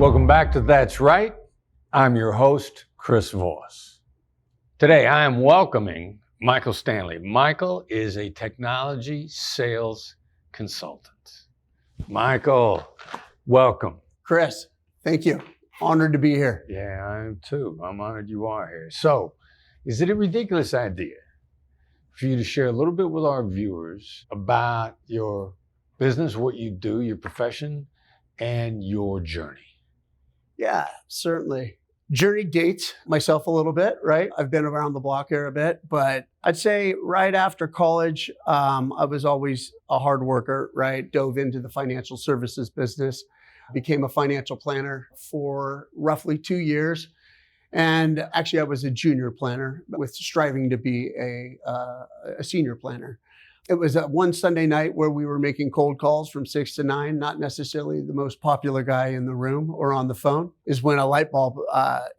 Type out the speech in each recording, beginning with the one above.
Welcome back to That's Right. I'm your host, Chris Voss. Today, I am welcoming Michael Stanley. Michael is a technology sales consultant. Michael, welcome. Chris, thank you. Honored to be here. Yeah, I am too. I'm honored you are here. So, is it a ridiculous idea for you to share a little bit with our viewers about your business, what you do, your profession, and your journey? Yeah, certainly. Journey dates myself a little bit, right? I've been around the block here a bit, but I'd say right after college, I was always a hard worker, right? Dove into the financial services business, became a financial planner for roughly 2 years. And actually, I was a junior planner with striving to be a senior planner. It was one Sunday night where we were making cold calls from 6 to 9, not necessarily the most popular guy in the room or on the phone, is when a light bulb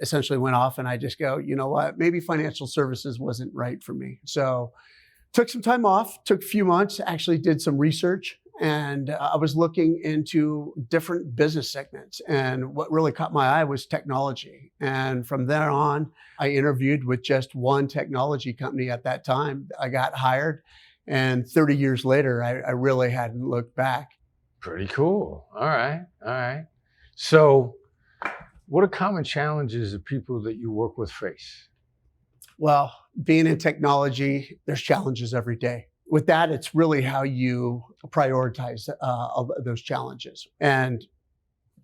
essentially went off. And I just go, you know what, maybe financial services wasn't right for me. So took some time off, took a few months, actually did some research. And I was looking into different business segments. And what really caught my eye was technology. And from there on, I interviewed with just one technology company at that time. I got hired. And 30 years later, I really hadn't looked back. Pretty cool. All right. So what are common challenges that people that you work with face? Well, being in technology, there's challenges every day. With that, it's really how you prioritize those challenges. And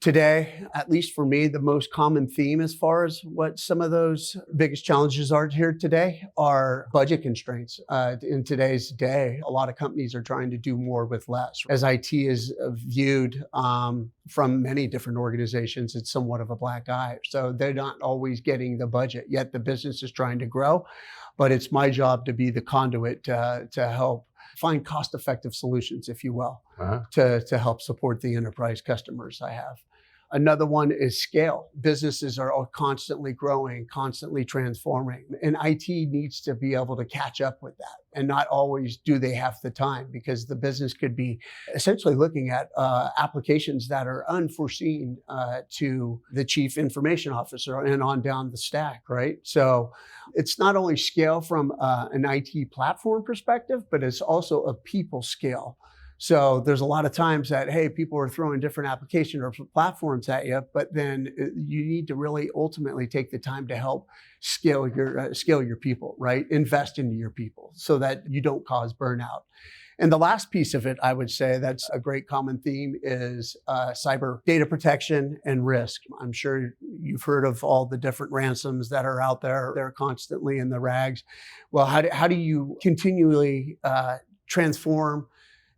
today, at least for me, the most common theme as far as what some of those biggest challenges are here today are budget constraints. In today's day, a lot of companies are trying to do more with less. As IT is viewed from many different organizations, it's somewhat of a black eye. So they're not always getting the budget, yet the business is trying to grow. But it's my job to be the conduit to help find cost-effective solutions, if you will, to help support the enterprise customers I have. Another one is scale. Businesses are all constantly growing, constantly transforming, and IT needs to be able to catch up with that. And not always do they have the time, because the business could be essentially looking at applications that are unforeseen to the chief information officer and on down the stack, right? So it's not only scale from an IT platform perspective, but it's also a people scale. So there's a lot of times that, hey, people are throwing different applications or platforms at you, but then you need to really ultimately take the time to help scale your people, right? Invest into your people so that you don't cause burnout. And the last piece of it, I would say that's a great common theme, is cyber data protection and risk. I'm sure you've heard of all the different ransoms that are out there. They're constantly in the rags. Well, how do you continually transform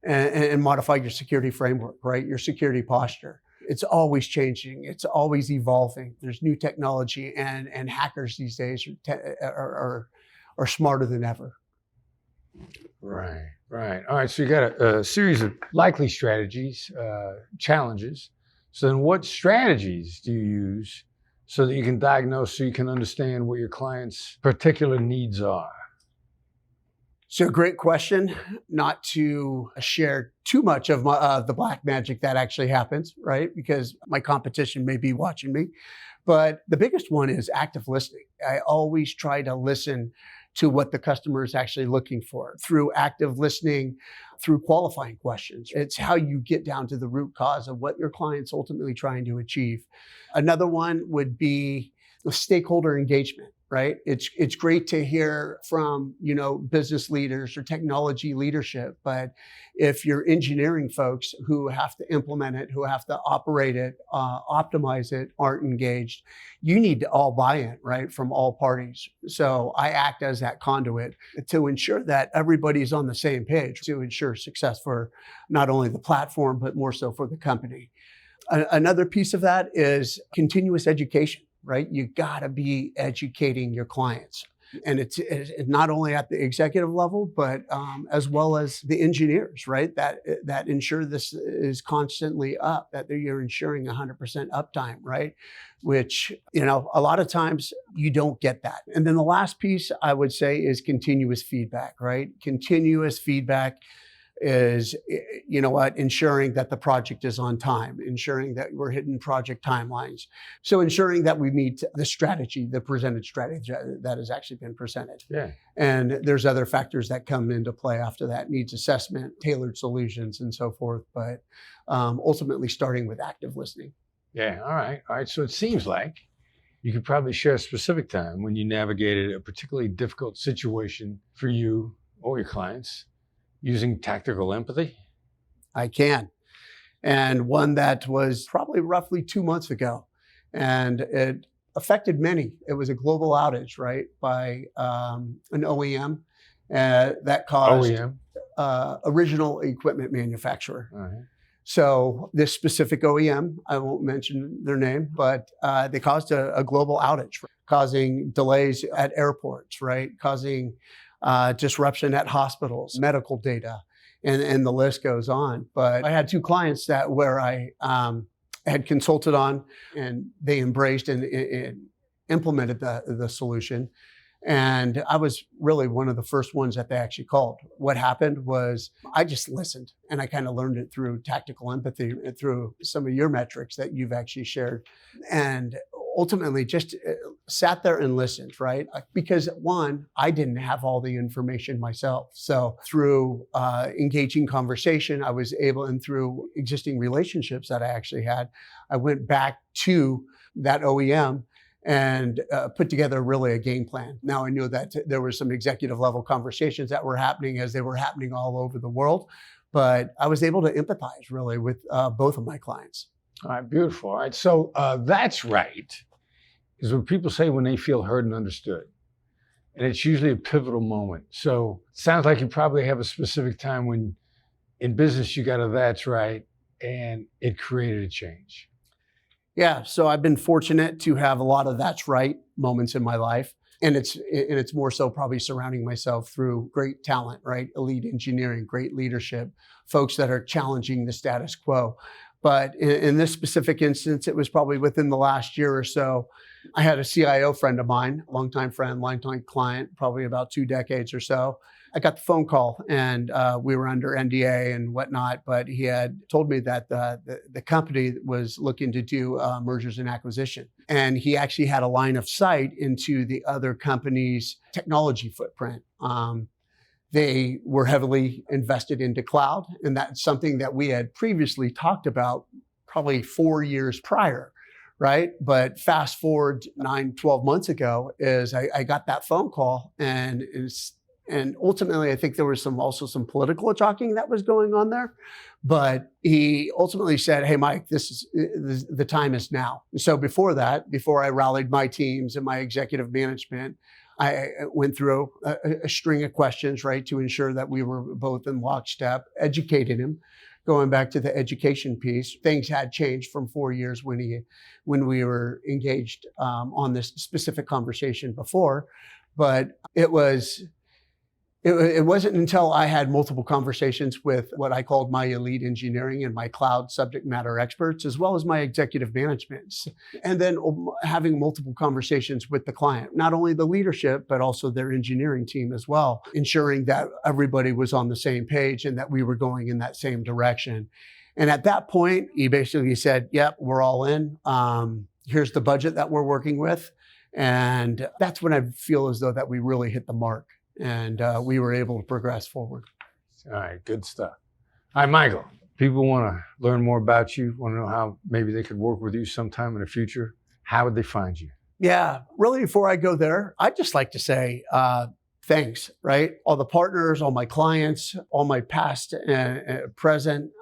and modify your security framework, right? Your security posture. It's always changing. It's always evolving. There's new technology, and hackers these days are smarter than ever. Right. All right, so you got a series of likely strategies, challenges. So then what strategies do you use so that you can diagnose, so you can understand what your client's particular needs are? So great question. Not to share too much of the black magic that actually happens, right? Because my competition may be watching me. But the biggest one is active listening. I always try to listen to what the customer is actually looking for through active listening, through qualifying questions. It's how you get down to the root cause of what your client's ultimately trying to achieve. Another one would be stakeholder engagement. Right? It's great to hear from, business leaders or technology leadership, but if your engineering folks who have to implement it, who have to operate it, optimize it, aren't engaged, you need to all buy in, right, from all parties. So I act as that conduit to ensure that everybody's on the same page, to ensure success for not only the platform, but more so for the company. Another piece of that is continuous education. Right? You gotta be educating your clients. And it's not only at the executive level, but as well as the engineers, right? That ensure this is constantly up, that you're ensuring 100% uptime, right? Which, a lot of times you don't get that. And then the last piece I would say is continuous feedback, right? Continuous feedback is, you know what, ensuring that the project is on time, ensuring that we're hitting project timelines. So ensuring that we meet the strategy, the presented strategy that has actually been presented. Yeah. And there's other factors that come into play after that, needs assessment, tailored solutions, and so forth. But ultimately starting with active listening. Yeah. All right. All right. So it seems like you could probably share a specific time when you navigated a particularly difficult situation for you or your clients using tactical empathy. I can. And one that was probably roughly 2 months ago. And it affected many. It was a global outage, right, by an OEM that caused OEM. Original equipment manufacturer. All right. So this specific OEM, I won't mention their name, but they caused a global outage, causing delays at airports, right? Causing disruption at hospitals, medical data, and the list goes on. But I had 2 clients where I had consulted on, and they embraced and implemented the solution. And I was really one of the first ones that they actually called. What happened was I just listened, and I kind of learned it through tactical empathy, through some of your metrics that you've actually shared. And ultimately just sat there and listened, right? Because one, I didn't have all the information myself. So through engaging conversation, I was able, and through existing relationships that I actually had, I went back to that OEM and put together really a game plan. Now I knew that there were some executive level conversations that were happening as they were happening all over the world, but I was able to empathize really with both of my clients. All right, beautiful. All right, so that's right, is what people say when they feel heard and understood. And it's usually a pivotal moment. So it sounds like you probably have a specific time when in business you got a that's right, and it created a change. Yeah, so I've been fortunate to have a lot of that's right moments in my life. And it's more so probably surrounding myself through great talent, right? Elite engineering, great leadership, folks that are challenging the status quo. But in this specific instance, it was probably within the last year or so. I had a CIO friend of mine, longtime friend, longtime client, probably about 2 decades or so. I got the phone call, and we were under NDA and whatnot, but he had told me that the company was looking to do mergers and acquisition. And he actually had a line of sight into the other company's technology footprint. They were heavily invested into cloud, and that's something that we had previously talked about probably 4 years prior, right? But fast forward 9, 12 months ago is I got that phone call, and ultimately I think there was also some political talking that was going on there. But he ultimately said, "Hey, Mike, the time is now." So before I rallied my teams and my executive management, I went through a string of questions, right, to ensure that we were both in lockstep, educated him. Going back to the education piece, things had changed from 4 years when we were engaged on this specific conversation before, but it wasn't until I had multiple conversations with what I called my elite engineering and my cloud subject matter experts, as well as my executive management. And then having multiple conversations with the client, not only the leadership, but also their engineering team as well, ensuring that everybody was on the same page and that we were going in that same direction. And at that point, he basically said, "Yep, we're all in. Here's the budget that we're working with." And that's when I feel as though that we really hit the mark. And we were able to progress forward. All right, good stuff. All right, Michael, people want to learn more about you, want to know how maybe they could work with you sometime in the future. How would they find you? Yeah, really, before I go there, I'd just like to say thanks, right? All the partners, all my clients, all my past and present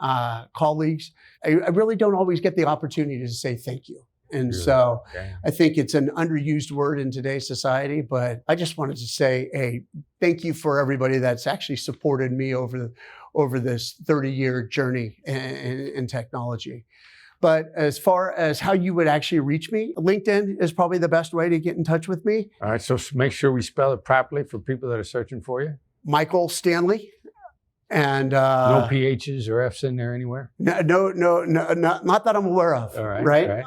colleagues. I really don't always get the opportunity to say thank you. And so I think it's an underused word in today's society, but I just wanted to say, hey, thank you for everybody that's actually supported me over this 30-year journey in technology. But as far as how you would actually reach me, LinkedIn is probably the best way to get in touch with me. All right, so make sure we spell it properly for people that are searching for you. Michael Stanley. And no PHs or Fs in there anywhere? No, not that I'm aware of. All right. Right.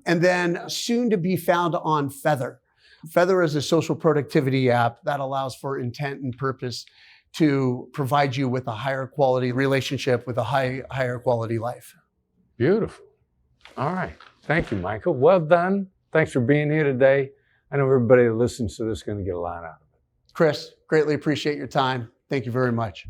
And then soon to be found on Feather. Feather is a social productivity app that allows for intent and purpose to provide you with a higher quality relationship with a higher quality life. Beautiful. All right. Thank you, Michael. Well done. Thanks for being here today. I know everybody that listens to this is going to get a lot out of it. Chris, greatly appreciate your time. Thank you very much.